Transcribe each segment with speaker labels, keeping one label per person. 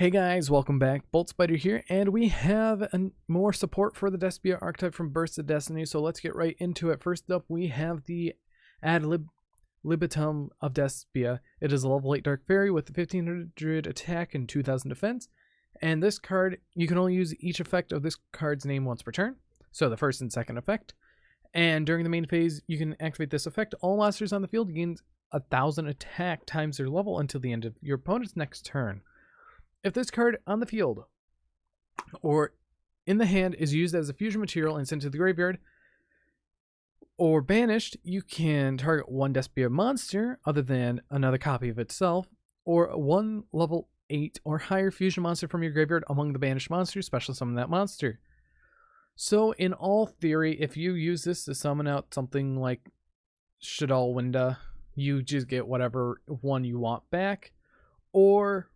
Speaker 1: Hey guys, welcome back. Bolt Spider here, and we have more support for the Despia archetype from Burst of Destiny, so let's get right into it. First up, we have the Ad Libitum of Despia. It is a level 8 Dark Fairy with 1500 attack and 2000 defense, and this card, you can only use each effect of this card's name once per turn, so the first and second effect. And during the main phase, you can activate this effect. All monsters on the field gain 1000 attack times their level until the end of your opponent's next turn. If this card on the field or in the hand is used as a fusion material and sent to the graveyard or banished, you can target one Despia monster other than another copy of itself, or one level 8 or higher fusion monster from your graveyard among the banished monsters, special summon that monster. So in all theory, if you use this to summon out something like Shadalwinda, you just get whatever one you want back, or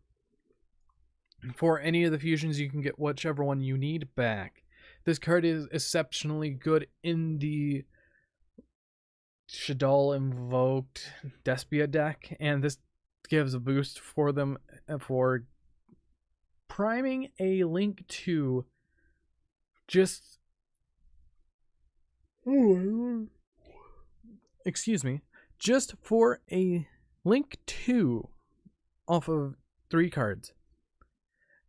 Speaker 1: for any of the fusions, you can get whichever one you need back. This card is exceptionally good in the Shadal invoked Despia deck, and this gives a boost for them for priming a Link 2 just for a Link 2 off of 3 cards.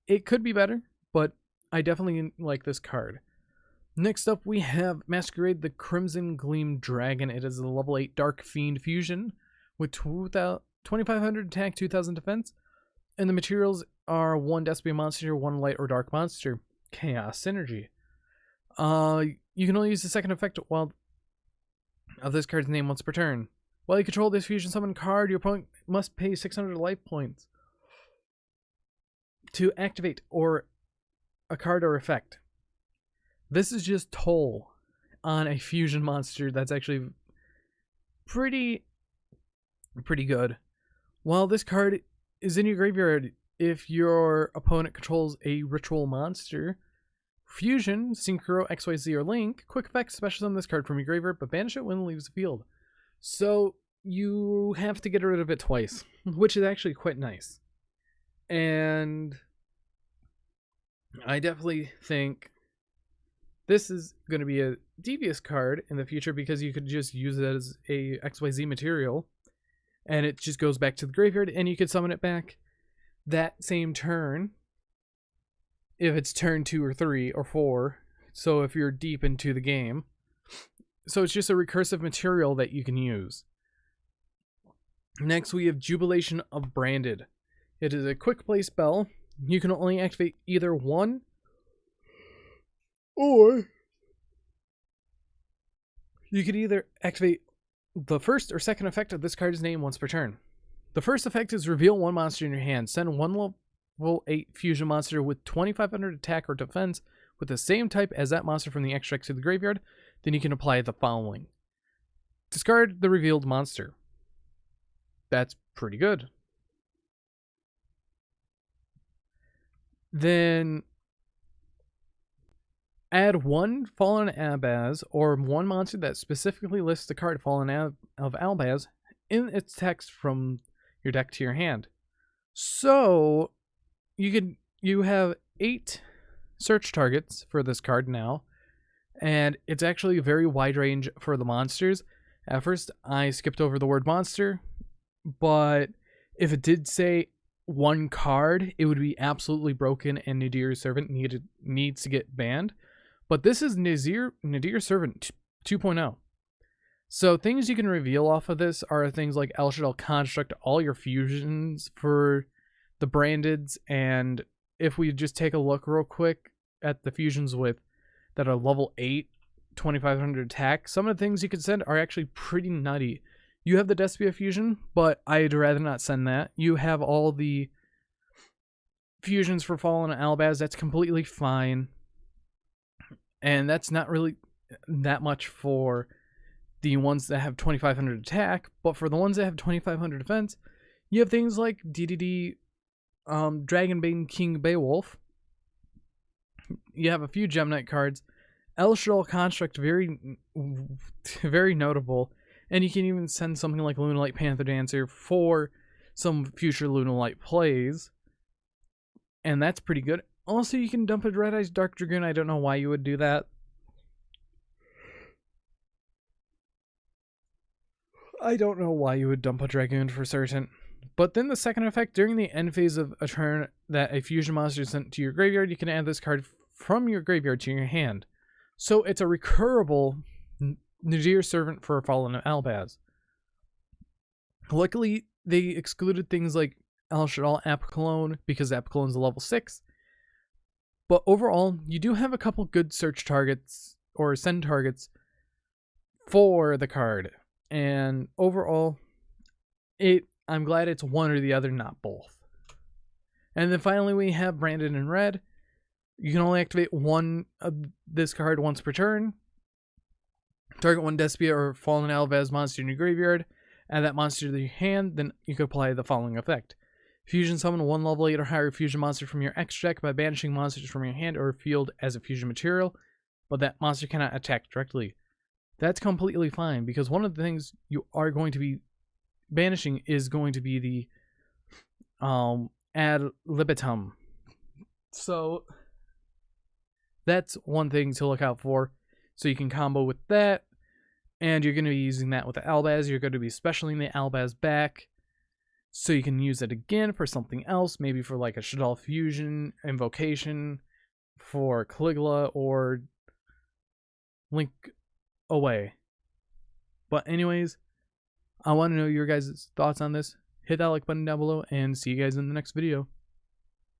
Speaker 1: It could be better, but I definitely like this card. Next up, we have Masquerade, the Crimson Gleam Dragon. It is a level 8 Dark Fiend fusion with 2500 attack, 2000 defense. And the materials are 1 Despia monster, 1 light or dark monster. Chaos Synergy. You can only use the second effect while of this card's name once per turn. While you control this fusion summon card, your opponent must pay 600 life points to activate or a card or effect. This is just toll on a fusion monster that's actually pretty good. While this card is in your graveyard, if your opponent controls a ritual monster, fusion, Synchro, XYZ, or Link, quick effect, special summon this card from your graveyard, but banish it when it leaves the field. So you have to get rid of it twice, which is actually quite nice. And I definitely think this is going to be a devious card in the future, because you could just use it as a XYZ material and it just goes back to the graveyard, and you could summon it back that same turn if it's turn 2 or 3 or 4, so if you're deep into the game. So it's just a recursive material that you can use. Next, we have Jubilation of Branded. It is a quick play spell. You can only activate either one or you could either activate the first or second effect of this card's name once per turn. The first effect is reveal one monster in your hand. Send one level 8 fusion monster with 2500 attack or defense with the same type as that monster from the extract to the graveyard. Then you can apply the following. Discard the revealed monster. That's pretty good. Then add 1 Fallen Albaz or 1 monster that specifically lists the card Fallen of Albaz in its text from your deck to your hand. So you have 8 search targets for this card now, and it's actually a very wide range for the monsters. At first I skipped over the word monster, but if it did say 1 card, it would be absolutely broken, and Nadir Servant needs to get banned. But this is Nadir Servant 2.0. So things you can reveal off of this are things like El Shadal Construct, all your fusions for the brandeds, and if we just take a look real quick at the fusions that are level 8, 2500 attack, some of the things you could send are actually pretty nutty. You have the Despia fusion, but I'd rather not send that. You have all the fusions for Fallen Albaz, that's completely fine. And that's not really that much for the ones that have 2500 attack, but for the ones that have 2500 defense, you have things like DDD, Dragonbane King Beowulf. You have a few Gem Knight cards. El Shadal Construct, very notable. And you can even send something like Lunalight Panther Dancer for some future Lunalight plays. and that's pretty good. Also, you can dump a Red Eyes Dark Dragoon. I don't know why you would do that. I don't know why you would dump a Dragoon for certain. But then the second effect, during the end phase of a turn that a fusion monster is sent to your graveyard, you can add this card from your graveyard to your hand. So it's a recurable Nadir Servant for Fallen Albaz. Luckily, they excluded things like El Shaddai Apicalone because Apicalone's a level 6. But overall, you do have a couple good search targets or send targets for the card. And overall, I'm glad it's one or the other, not both. And then finally, we have Branded in red. You can only activate one of this card once per turn. Target one Despia or Fallen Albaz monster in your graveyard. Add that monster to your hand, then you can apply the following effect. Fusion summon one level 8 or higher fusion monster from your X deck by banishing monsters from your hand or field as a fusion material, but that monster cannot attack directly. That's completely fine, because one of the things you are going to be banishing is going to be the ad libitum. So that's one thing to look out for. So you can combo with that, and you're going to be using that with the Albaz. You're going to be specialing the Albaz back, so you can use it again for something else, maybe for like a Shaddai Fusion Invocation for Caligula or Link Away. But anyways, I want to know your guys' thoughts on this. Hit that like button down below, and see you guys in the next video.